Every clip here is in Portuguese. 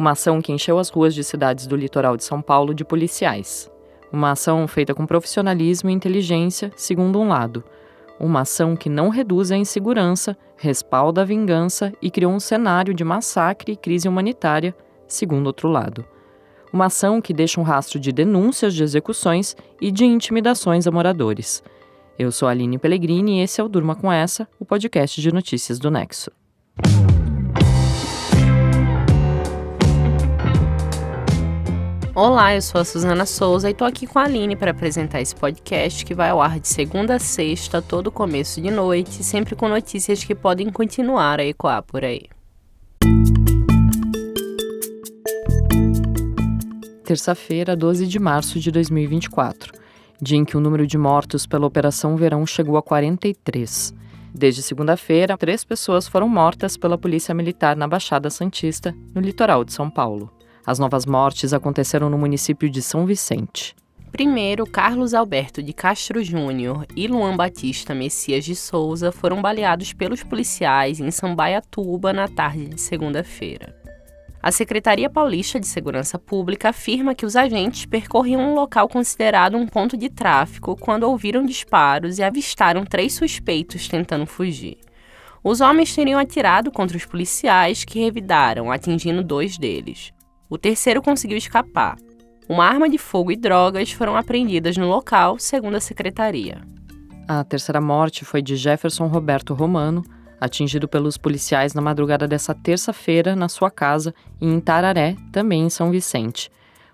Uma ação que encheu as ruas de cidades do litoral de São Paulo de policiais. Uma ação feita com profissionalismo e inteligência, segundo um lado. Uma ação que não reduz a insegurança, respalda a vingança e criou um cenário de massacre e crise humanitária, segundo outro lado. Uma ação que deixa um rastro de denúncias de execuções e de intimidações a moradores. Eu sou a Aline Pellegrini e esse é o Durma Com Essa, o podcast de notícias do Nexo. Olá, eu sou a Suzana Souza e tô aqui com a Aline para apresentar esse podcast que vai ao ar de segunda a sexta, todo começo de noite, sempre com notícias que podem continuar a ecoar por aí. Terça-feira, 12 de março de 2024, dia em que o número de mortos pela Operação Verão chegou a 43. Desde segunda-feira, 3 pessoas foram mortas pela Polícia Militar na Baixada Santista, no litoral de São Paulo. As novas mortes aconteceram no município de São Vicente. Primeiro, Carlos Alberto de Castro Júnior e Luan Batista Messias de Souza foram baleados pelos policiais em Sambaiatuba na tarde de segunda-feira. A Secretaria Paulista de Segurança Pública afirma que os agentes percorriam um local considerado um ponto de tráfico quando ouviram disparos e avistaram 3 suspeitos tentando fugir. Os homens teriam atirado contra os policiais, que revidaram, atingindo 2 deles. O terceiro conseguiu escapar. Uma arma de fogo e drogas foram apreendidas no local, segundo a secretaria. A terceira morte foi de Jefferson Roberto Romano, atingido pelos policiais na madrugada dessa terça-feira na sua casa em Itararé, também em São Vicente.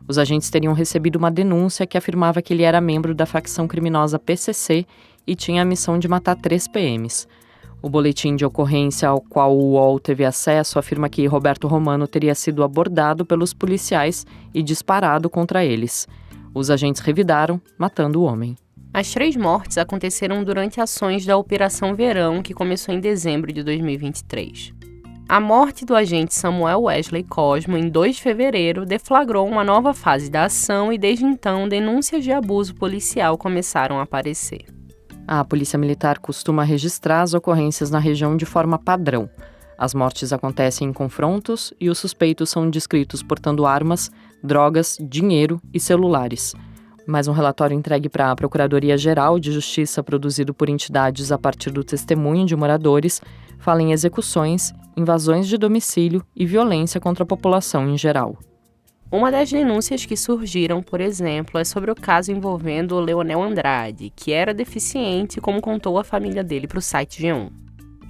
Os agentes teriam recebido uma denúncia que afirmava que ele era membro da facção criminosa PCC e tinha a missão de matar 3 PMs. O boletim de ocorrência ao qual o UOL teve acesso afirma que Roberto Romano teria sido abordado pelos policiais e disparado contra eles. Os agentes revidaram, matando o homem. As 3 mortes aconteceram durante ações da Operação Verão, que começou em dezembro de 2023. A morte do agente Samuel Wesley Cosmo, em 2 de fevereiro, deflagrou uma nova fase da ação e, desde então, denúncias de abuso policial começaram a aparecer. A Polícia Militar costuma registrar as ocorrências na região de forma padrão. As mortes acontecem em confrontos e os suspeitos são descritos portando armas, drogas, dinheiro e celulares. Mas um relatório entregue para a Procuradoria-Geral de Justiça, produzido por entidades a partir do testemunho de moradores, fala em execuções, invasões de domicílio e violência contra a população em geral. Uma das denúncias que surgiram, por exemplo, é sobre o caso envolvendo o Leonel Andrade, que era deficiente, como contou a família dele para o site G1.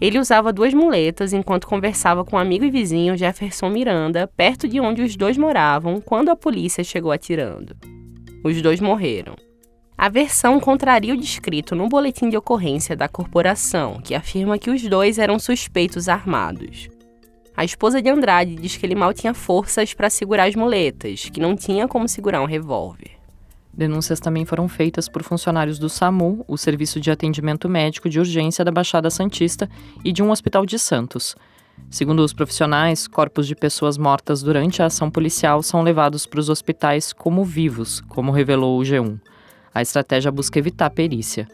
Ele usava 2 muletas enquanto conversava com um amigo e vizinho Jefferson Miranda, perto de onde os 2 moravam, quando a polícia chegou atirando. Os 2 morreram. A versão contraria o descrito no boletim de ocorrência da corporação, que afirma que os 2 eram suspeitos armados. A esposa de Andrade diz que ele mal tinha forças para segurar as muletas, que não tinha como segurar um revólver. Denúncias também foram feitas por funcionários do SAMU, o Serviço de Atendimento Médico de Urgência da Baixada Santista, e de um hospital de Santos. Segundo os profissionais, corpos de pessoas mortas durante a ação policial são levados para os hospitais como vivos, como revelou o G1. A estratégia busca evitar perícia.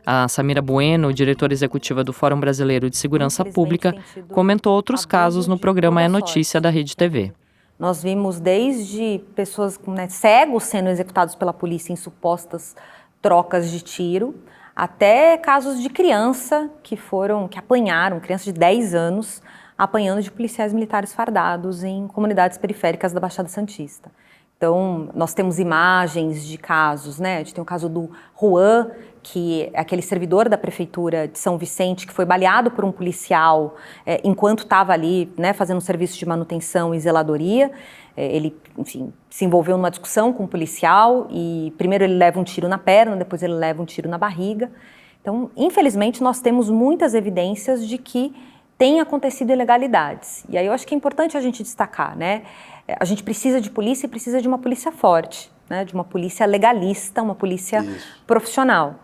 A Samira Bueno, diretora executiva do Fórum Brasileiro de Segurança Pública, comentou outros casos no programa É Notícia da Rede TV. Nós vimos desde pessoas cegos sendo executados pela polícia em supostas trocas de tiro, até casos de criança que apanharam, crianças de 10 anos, apanhando de policiais militares fardados em comunidades periféricas da Baixada Santista. Então, nós temos imagens de casos, né? A gente tem o caso do Juan, que é aquele servidor da prefeitura de São Vicente que foi baleado por um policial enquanto estava ali, né, fazendo um serviço de manutenção e zeladoria. Ele, enfim, se envolveu numa discussão com um policial e primeiro ele leva um tiro na perna, depois ele leva um tiro na barriga. Então, infelizmente, nós temos muitas evidências de que tem acontecido ilegalidades. E aí eu acho que é importante a gente destacar, né? A gente precisa de polícia e precisa de uma polícia forte, né? De uma polícia legalista, uma polícia profissional.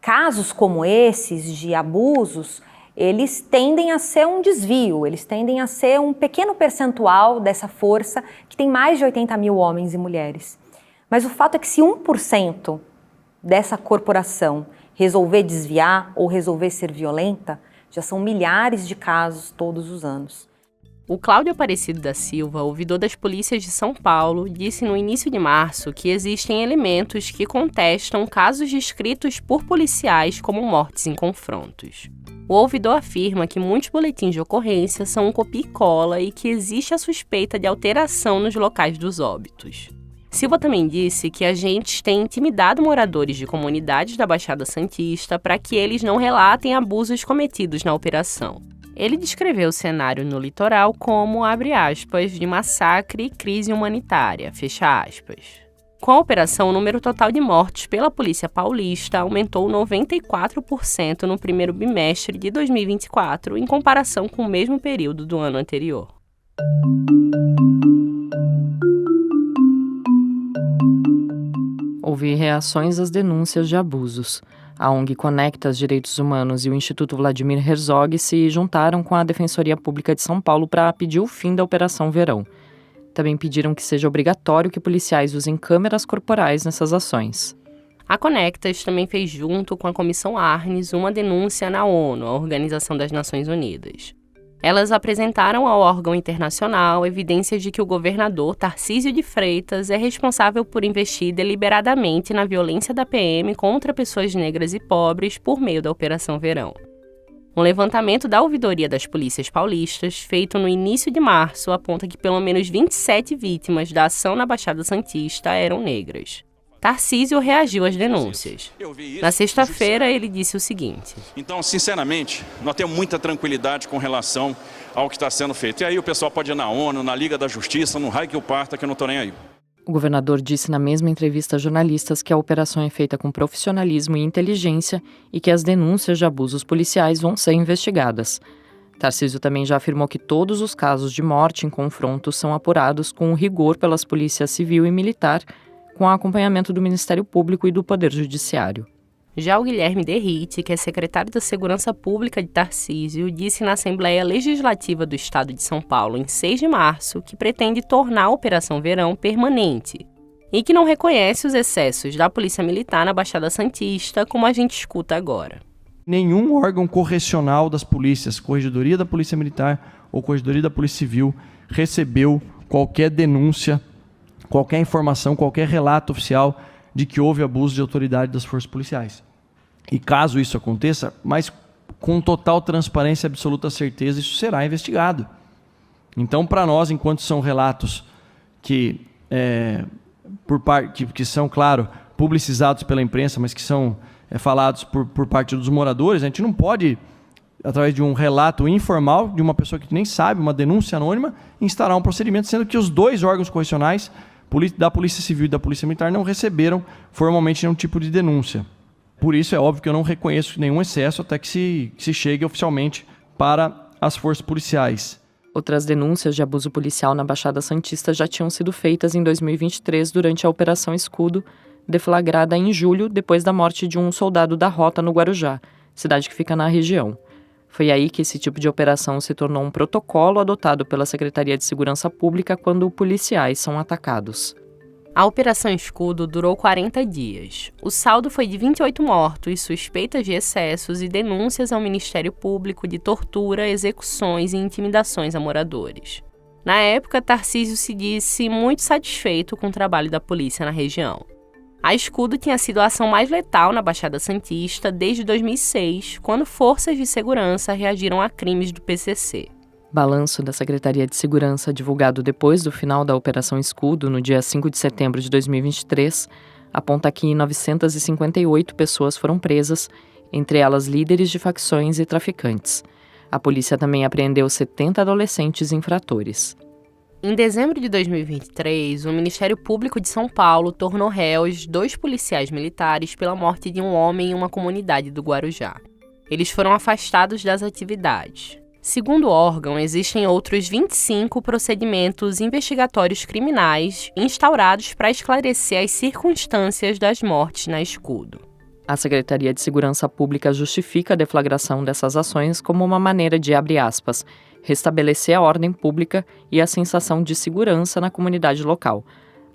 Casos como esses de abusos, eles tendem a ser um desvio, eles tendem a ser um pequeno percentual dessa força que tem mais de 80 mil homens e mulheres. Mas o fato é que se 1% dessa corporação resolver desviar ou resolver ser violenta, já são milhares de casos todos os anos. O Cláudio Aparecido da Silva, ouvidor das polícias de São Paulo, disse no início de março que existem elementos que contestam casos descritos por policiais como mortes em confrontos. O ouvidor afirma que muitos boletins de ocorrência são um copia e cola e que existe a suspeita de alteração nos locais dos óbitos. Silva também disse que agentes têm intimidado moradores de comunidades da Baixada Santista para que eles não relatem abusos cometidos na operação. Ele descreveu o cenário no litoral como, abre aspas, de massacre e crise humanitária, fecha aspas. Com a operação, o número total de mortes pela Polícia Paulista aumentou 94% no primeiro bimestre de 2024, em comparação com o mesmo período do ano anterior. Houve reações às denúncias de abusos. A ONG Conecta Direitos Humanos e o Instituto Vladimir Herzog se juntaram com a Defensoria Pública de São Paulo para pedir o fim da Operação Verão. Também pediram que seja obrigatório que policiais usem câmeras corporais nessas ações. A Conectas também fez, junto com a Comissão Arnes, uma denúncia na ONU, a Organização das Nações Unidas. Elas apresentaram ao órgão internacional evidências de que o governador Tarcísio de Freitas é responsável por investir deliberadamente na violência da PM contra pessoas negras e pobres por meio da Operação Verão. Um levantamento da Ouvidoria das Polícias Paulistas, feito no início de março, aponta que pelo menos 27 vítimas da ação na Baixada Santista eram negras. Tarcísio reagiu às denúncias. Na sexta-feira, ele disse o seguinte: Então, sinceramente, nós temos muita tranquilidade com relação ao que está sendo feito. E aí o pessoal pode ir na ONU, na Liga da Justiça, no raio que o parta, que eu não estou nem aí. O governador disse na mesma entrevista a jornalistas que a operação é feita com profissionalismo e inteligência e que as denúncias de abusos policiais vão ser investigadas. Tarcísio também já afirmou que todos os casos de morte em confrontos são apurados com rigor pelas polícias civil e militar, com acompanhamento do Ministério Público e do Poder Judiciário. Já o Guilherme Derrite, que é secretário da Segurança Pública de Tarcísio, disse na Assembleia Legislativa do Estado de São Paulo, em 6 de março, que pretende tornar a Operação Verão permanente e que não reconhece os excessos da Polícia Militar na Baixada Santista, como a gente escuta agora. Nenhum órgão correcional das polícias, Corregedoria da Polícia Militar ou Corregedoria da Polícia Civil, recebeu qualquer denúncia, qualquer informação, qualquer relato oficial de que houve abuso de autoridade das forças policiais. E caso isso aconteça, mas com total transparência e absoluta certeza, isso será investigado. Então, para nós, enquanto são relatos que são, claro, publicizados pela imprensa, mas que são falados por parte dos moradores, a gente não pode, através de um relato informal de uma pessoa que nem sabe, uma denúncia anônima, instaurar um procedimento, sendo que os dois órgãos correcionais, da Polícia Civil e da Polícia Militar, não receberam formalmente nenhum tipo de denúncia. Por isso, é óbvio que eu não reconheço nenhum excesso até que se chegue oficialmente para as forças policiais. Outras denúncias de abuso policial na Baixada Santista já tinham sido feitas em 2023 durante a Operação Escudo, deflagrada em julho, depois da morte de um soldado da Rota no Guarujá, cidade que fica na região. Foi aí que esse tipo de operação se tornou um protocolo adotado pela Secretaria de Segurança Pública quando policiais são atacados. A Operação Escudo durou 40 dias. O saldo foi de 28 mortos, suspeitas de excessos e denúncias ao Ministério Público de tortura, execuções e intimidações a moradores. Na época, Tarcísio se disse muito satisfeito com o trabalho da polícia na região. A Escudo tinha sido a ação mais letal na Baixada Santista desde 2006, quando forças de segurança reagiram a crimes do PCC. Balanço da Secretaria de Segurança divulgado depois do final da Operação Escudo, no dia 5 de setembro de 2023, aponta que 958 pessoas foram presas, entre elas líderes de facções e traficantes. A polícia também apreendeu 70 adolescentes infratores. Em dezembro de 2023, o Ministério Público de São Paulo tornou réus 2 policiais militares pela morte de um homem em uma comunidade do Guarujá. Eles foram afastados das atividades. Segundo o órgão, existem outros 25 procedimentos investigatórios criminais instaurados para esclarecer as circunstâncias das mortes na Escudo. A Secretaria de Segurança Pública justifica a deflagração dessas ações como uma maneira de, abre aspas, restabelecer a ordem pública e a sensação de segurança na comunidade local,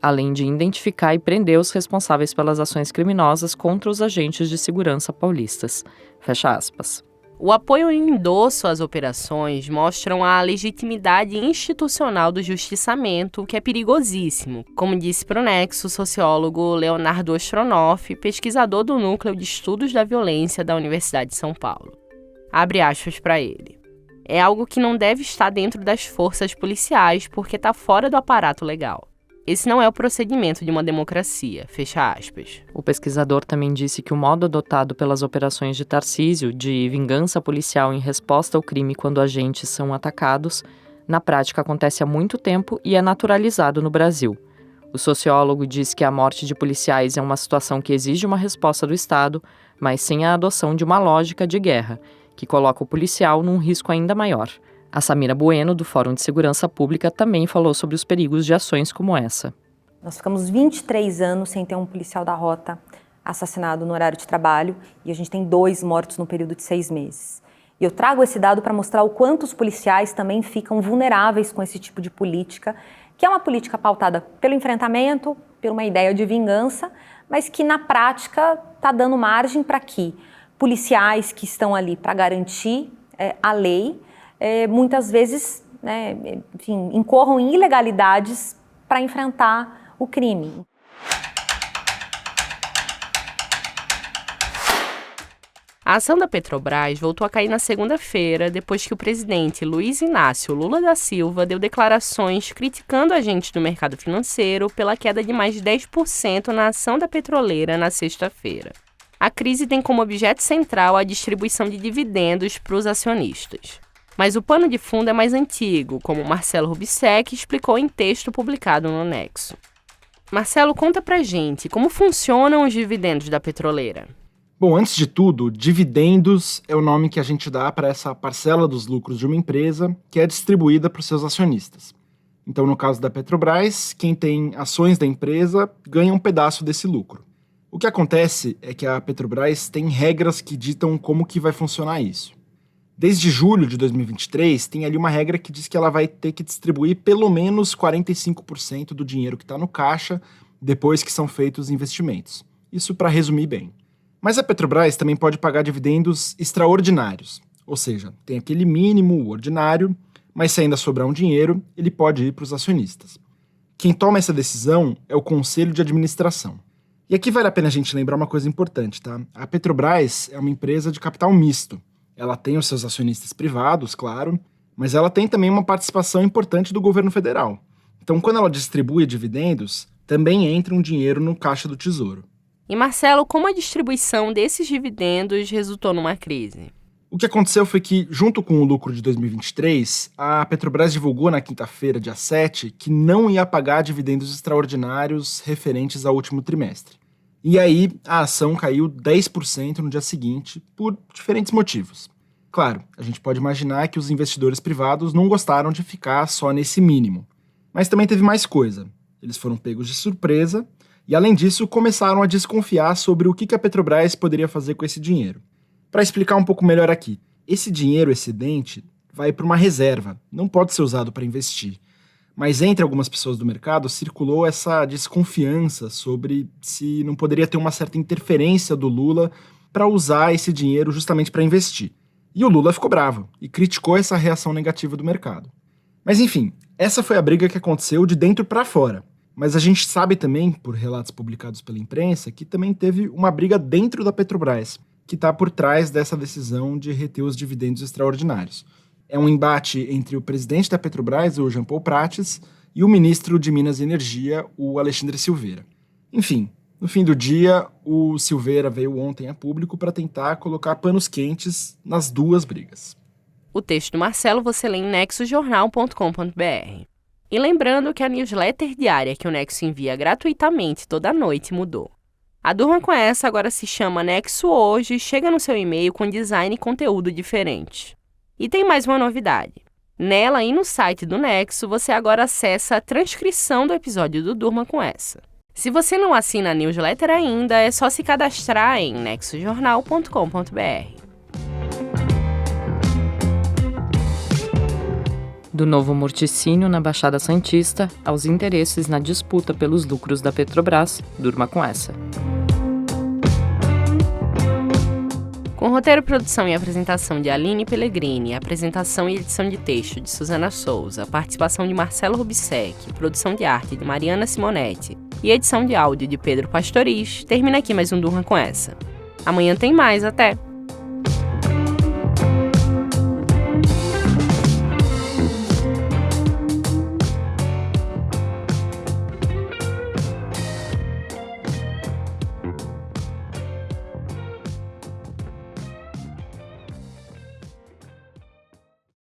além de identificar e prender os responsáveis pelas ações criminosas contra os agentes de segurança paulistas. Fecha aspas. O apoio e o endosso às operações mostram a legitimidade institucional do justiçamento, o que é perigosíssimo, como disse para o Nexo o sociólogo Leonardo Ostronoff, pesquisador do Núcleo de Estudos da Violência da Universidade de São Paulo. Abre aspas para ele. É algo que não deve estar dentro das forças policiais porque está fora do aparato legal. Esse não é o procedimento de uma democracia, fecha aspas. O pesquisador também disse que o modo adotado pelas operações de Tarcísio, de vingança policial em resposta ao crime quando agentes são atacados, na prática acontece há muito tempo e é naturalizado no Brasil. O sociólogo diz que a morte de policiais é uma situação que exige uma resposta do Estado, mas sem a adoção de uma lógica de guerra, que coloca o policial num risco ainda maior. A Samira Bueno, do Fórum de Segurança Pública, também falou sobre os perigos de ações como essa. Nós ficamos 23 anos sem ter um policial da rota assassinado no horário de trabalho e a gente tem 2 mortos no período de 6 meses. E eu trago esse dado para mostrar o quanto os policiais também ficam vulneráveis com esse tipo de política, que é uma política pautada pelo enfrentamento, por uma ideia de vingança, mas que na prática está dando margem para que policiais que estão ali para garantir a lei, muitas vezes, incorram em ilegalidades para enfrentar o crime. A ação da Petrobras voltou a cair na segunda-feira, depois que o presidente Luiz Inácio Lula da Silva deu declarações criticando agentes do mercado financeiro pela queda de mais de 10% na ação da petroleira na sexta-feira. A crise tem como objeto central a distribuição de dividendos para os acionistas. Mas o pano de fundo é mais antigo, como Marcelo Rubissec explicou em texto publicado no Nexo. Marcelo, conta pra gente como funcionam os dividendos da petroleira. Bom, antes de tudo, dividendos é o nome que a gente dá para essa parcela dos lucros de uma empresa que é distribuída para os seus acionistas. Então, no caso da Petrobras, quem tem ações da empresa ganha um pedaço desse lucro. O que acontece é que a Petrobras tem regras que ditam como que vai funcionar isso. Desde julho de 2023, tem ali uma regra que diz que ela vai ter que distribuir pelo menos 45% do dinheiro que está no caixa depois que são feitos os investimentos. Isso para resumir bem. Mas a Petrobras também pode pagar dividendos extraordinários, ou seja, tem aquele mínimo ordinário, mas se ainda sobrar um dinheiro, ele pode ir para os acionistas. Quem toma essa decisão é o Conselho de Administração. E aqui vale a pena a gente lembrar uma coisa importante, tá? A Petrobras é uma empresa de capital misto. Ela tem os seus acionistas privados, claro, mas ela tem também uma participação importante do governo federal. Então, quando ela distribui dividendos, também entra um dinheiro no caixa do Tesouro. E Marcelo, como a distribuição desses dividendos resultou numa crise? O que aconteceu foi que, junto com o lucro de 2023, a Petrobras divulgou na quinta-feira, dia 7, que não ia pagar dividendos extraordinários referentes ao último trimestre. E aí, a ação caiu 10% no dia seguinte, por diferentes motivos. Claro, a gente pode imaginar que os investidores privados não gostaram de ficar só nesse mínimo. Mas também teve mais coisa. Eles foram pegos de surpresa e, além disso, começaram a desconfiar sobre o que a Petrobras poderia fazer com esse dinheiro. Para explicar um pouco melhor aqui, esse dinheiro excedente vai para uma reserva, não pode ser usado para investir. Mas entre algumas pessoas do mercado circulou essa desconfiança sobre se não poderia ter uma certa interferência do Lula para usar esse dinheiro justamente para investir. E o Lula ficou bravo e criticou essa reação negativa do mercado. Mas enfim, essa foi a briga que aconteceu de dentro para fora. Mas a gente sabe também, por relatos publicados pela imprensa, que também teve uma briga dentro da Petrobras, que está por trás dessa decisão de reter os dividendos extraordinários. É um embate entre o presidente da Petrobras, o Jean Paul Prates, e o ministro de Minas e Energia, o Alexandre Silveira. Enfim, no fim do dia, o Silveira veio ontem a público para tentar colocar panos quentes nas duas brigas. O texto do Marcelo você lê em nexojornal.com.br. E lembrando que a newsletter diária que o Nexo envia gratuitamente toda noite mudou. A Durma com Essa agora se chama Nexo Hoje e chega no seu e-mail com design e conteúdo diferente. E tem mais uma novidade. Nela e no site do Nexo, você agora acessa a transcrição do episódio do Durma com Essa. Se você não assina a newsletter ainda, é só se cadastrar em nexojornal.com.br. Do novo morticínio na Baixada Santista aos interesses na disputa pelos lucros da Petrobras, durma com essa. Com roteiro, produção e apresentação de Aline Pellegrini, apresentação e edição de texto de Suzana Souza, participação de Marcelo Rubissec, produção de arte de Mariana Simonetti e edição de áudio de Pedro Pastoriz, termina aqui mais um Durma com Essa. Amanhã tem mais, até!